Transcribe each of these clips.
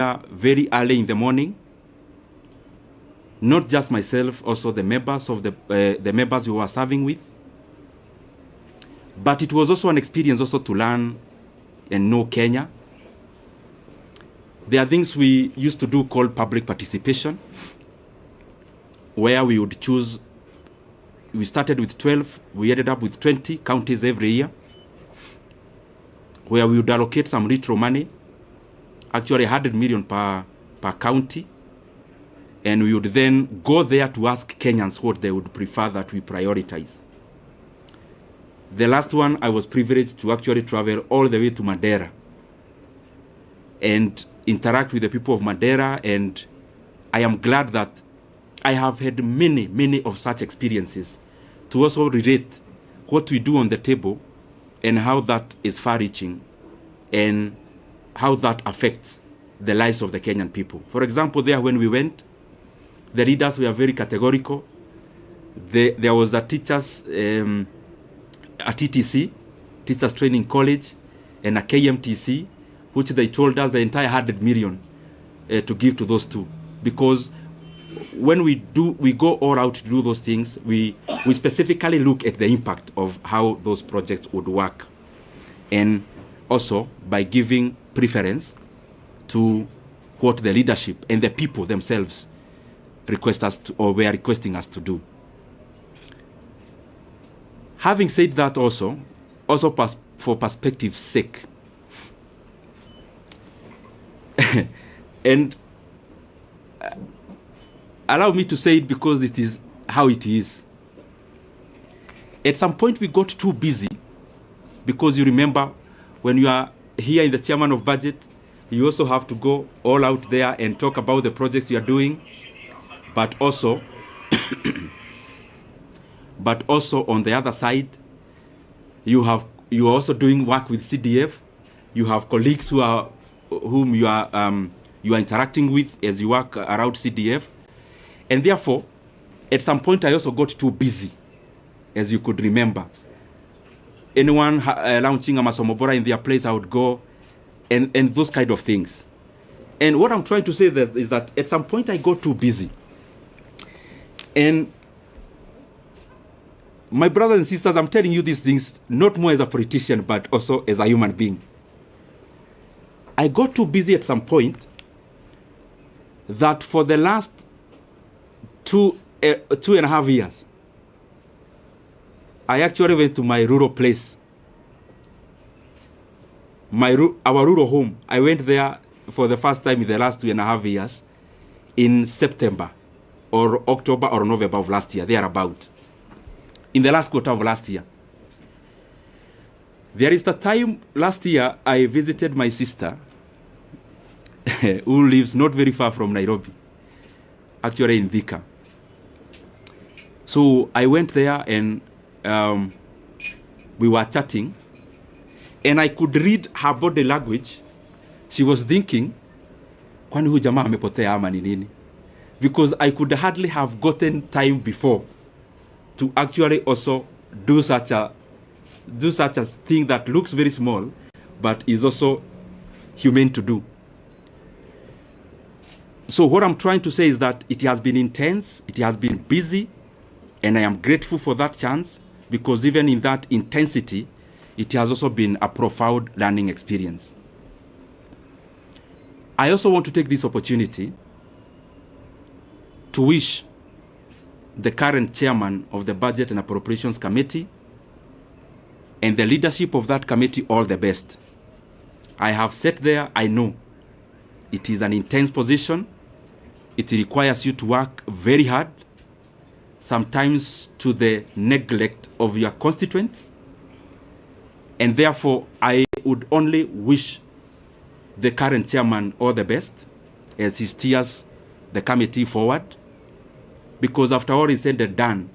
very early in the morning. Not just myself, also the members of the members we were serving with. But it was also an experience also to learn and know Kenya. There are things we used to do called public participation, where we would choose. We started with 12, we ended up with 20 counties every year, where we would allocate some retro money, actually 100 million per county, and we would then go there to ask Kenyans what they would prefer that we prioritize. The last one, I was privileged to actually travel all the way to Madeira and interact with the people of Madeira, and I am glad that I have had many of such experiences to also relate what we do on the table and how that is far-reaching and how that affects the lives of the Kenyan people. For example, there when we went, the leaders were very categorical. There was a teachers, a TTC, Teachers Training College, and a KMTC, which they told us the entire 100 million to give to those two, because when we go all out to do those things, we specifically look at the impact of how those projects would work, and also by giving preference to what the leadership and the people themselves request us to, or were requesting us to do. Having said that, also for perspective's sake, and allow me to say it because it is how it is. At some point we got too busy, because you remember when you are here in the chairman of budget, you also have to go all out there and talk about the projects you are doing, but also on the other side, you are also doing work with CDF. You have colleagues whom you are interacting with as you work around CDF. And therefore, at some point, I also got too busy, as you could remember. Anyone launching a Masomobora in their place, I would go, and those kind of things. And what I'm trying to say is that at some point, I got too busy. And my brothers and sisters, I'm telling you these things, not more as a politician, but also as a human being. I got too busy at some point that for the last 2.5 years, I actually went to my rural place, our rural home. I went there for the first time in the last 2.5 years in September or October or November of last year, thereabout, in the last quarter of last year. There is the time last year I visited my sister who lives not very far from Nairobi, actually in Thika. So I went there and we were chatting, and I could read her body language. She was thinking, kwani huyu jamaa amepotea ama ni nini? Because I could hardly have gotten time before to actually also do such a thing that looks very small, but is also humane to do. So what I'm trying to say is that it has been intense, it has been busy, and I am grateful for that chance, because even in that intensity, it has also been a profound learning experience. I also want to take this opportunity to wish the current chairman of the Budget and Appropriations Committee and the leadership of that committee all the best. I have sat there, I know it is an intense position. It requires you to work very hard, sometimes to the neglect of your constituents. And therefore, I would only wish the current chairman all the best as he steers the committee forward. Because after all is said and done,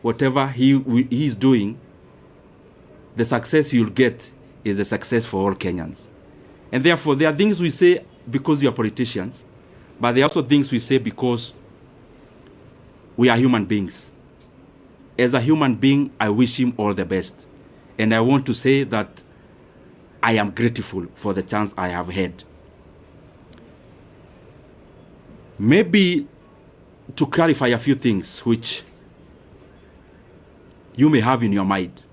whatever he is doing, the success you'll get is a success for all Kenyans. And therefore, there are things we say because we are politicians, but there are also things we say because we are human beings. As a human being, I wish him all the best. And I want to say that I am grateful for the chance I have had. Maybe to clarify a few things which you may have in your mind,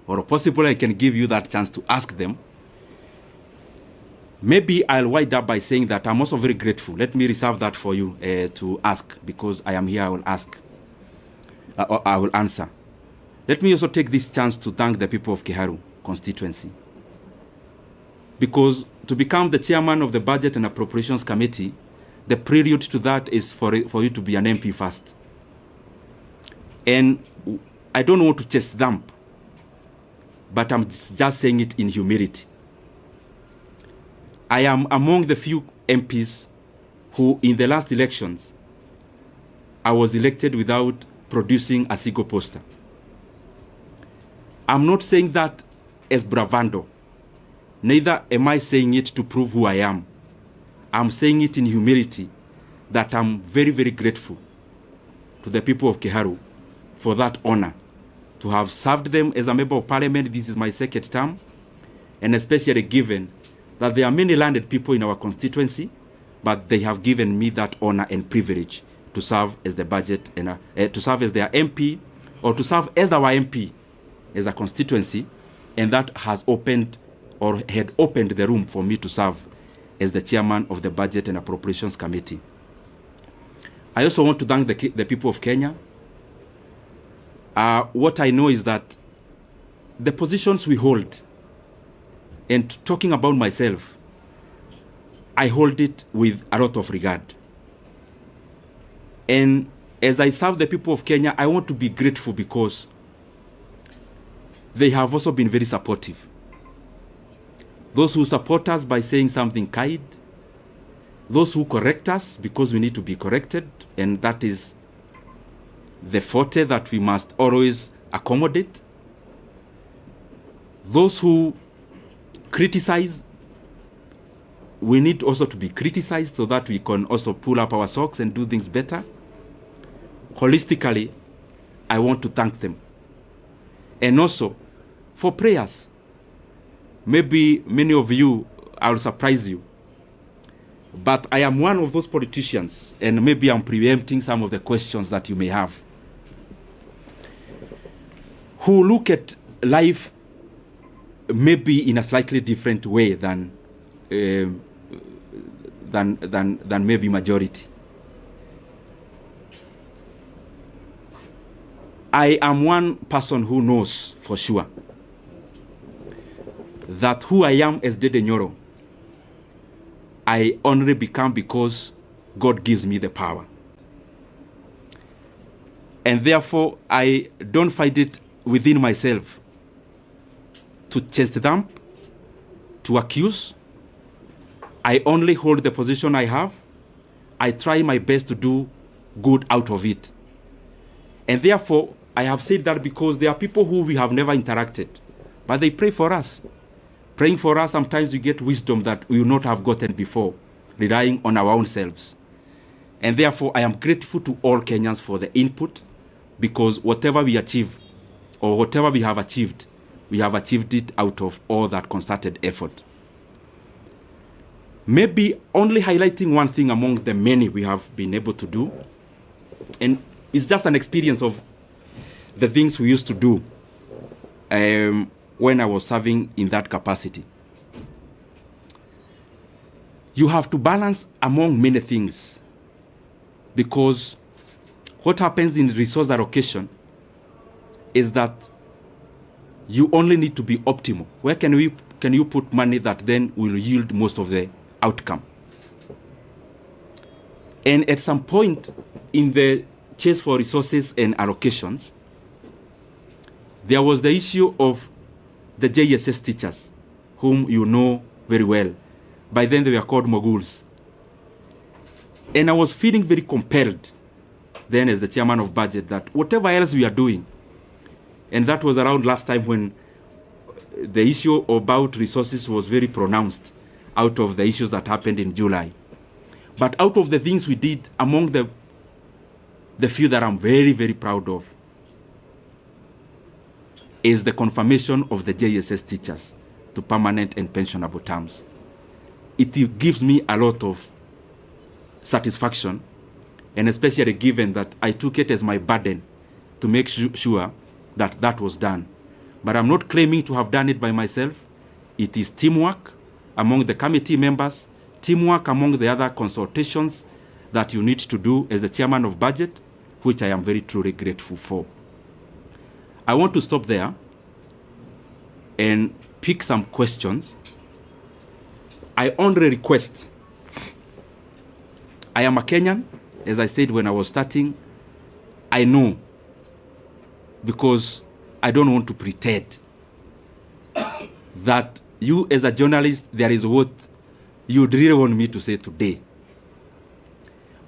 or possibly I can give you that chance to ask them. Maybe I'll wind up by saying that I'm also very grateful. Let me reserve that for you to ask, because I am here, I will ask. I will answer. Let me also take this chance to thank the people of Kiharu constituency. Because to become the chairman of the Budget and Appropriations Committee, the prelude to that is for you to be an MP first. And I don't want to chest thump, but I'm just saying it in humility. I am among the few MPs who, in the last elections, I was elected without producing a single poster. I'm not saying that as bravado. Neither am I saying it to prove who I am. I'm saying it in humility, that I'm very, very grateful to the people of Kiharu for that honor, to have served them as a member of parliament. This is my second term, and especially given that there are many landed people in our constituency, but they have given me that honor and privilege to serve as the budget and to serve as their MP, or to serve as our MP as a constituency, and that has opened or had opened the room for me to serve as the chairman of the Budget and Appropriations Committee. I also want to thank the people of Kenya. What I know is that the positions we hold, and talking about myself, I hold it with a lot of regard. And as I serve the people of Kenya, I want to be grateful because they have also been very supportive. Those who support us by saying something kind, those who correct us because we need to be corrected, and that is the forte that we must always accommodate. Those who criticize, we need also to be criticized so that we can also pull up our socks and do things better. Holistically, I want to thank them. And also for prayers. Maybe many of you, I'll surprise you, but I am one of those politicians, and maybe I'm preempting some of the questions that you may have, who look at life maybe in a slightly different way than maybe majority. I am one person who knows for sure that who I am as Ndindi Nyoro, I only become because God gives me the power. And therefore, I don't find it within myself to chest thump, to accuse. I only hold the position I have. I try my best to do good out of it. And therefore, I have said that because there are people who we have never interacted, but they pray for us. Praying for us, sometimes we get wisdom that we will not have gotten before, relying on our own selves. And therefore, I am grateful to all Kenyans for the input, because whatever we achieve, or whatever we have achieved it out of all that concerted effort. Maybe only highlighting one thing among the many we have been able to do, and it's just an experience of the things we used to do when I was serving in that capacity. You have to balance among many things, because what happens in resource allocation is that you only need to be optimal. Where can you put money that then will yield most of the outcome? And at some point in the chase for resources and allocations, there was the issue of the JSS teachers, whom you know very well. By then they were called moguls. And I was feeling very compelled then as the chairman of budget that whatever else we are doing, and that was around last time when the issue about resources was very pronounced out of the issues that happened in July. But out of the things we did, among the few that I'm very, very proud of, is the confirmation of the JSS teachers to permanent and pensionable terms. It gives me a lot of satisfaction and especially given that I took it as my burden to make sure that that was done. But I'm not claiming to have done it by myself. It is teamwork among the committee members, teamwork among the other consultations that you need to do as the chairman of budget, which I am very truly grateful for. I want to stop there and pick some questions. I only request, I am a Kenyan, as I said when I was starting. I know, because I don't want to pretend that you as a journalist, there is what you really want me to say today.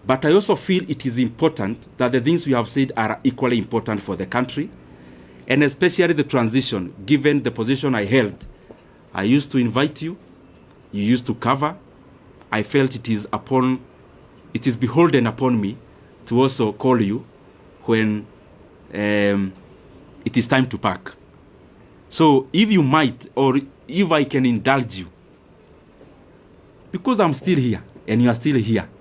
But I also feel it is important that the things we have said are equally important for the country, and especially the transition, given the position I held. I used to invite you, you used to cover. I felt it is beholden upon me to also call you when it is time to pack. So if you might, or if I can indulge you, because I'm still here and you are still here,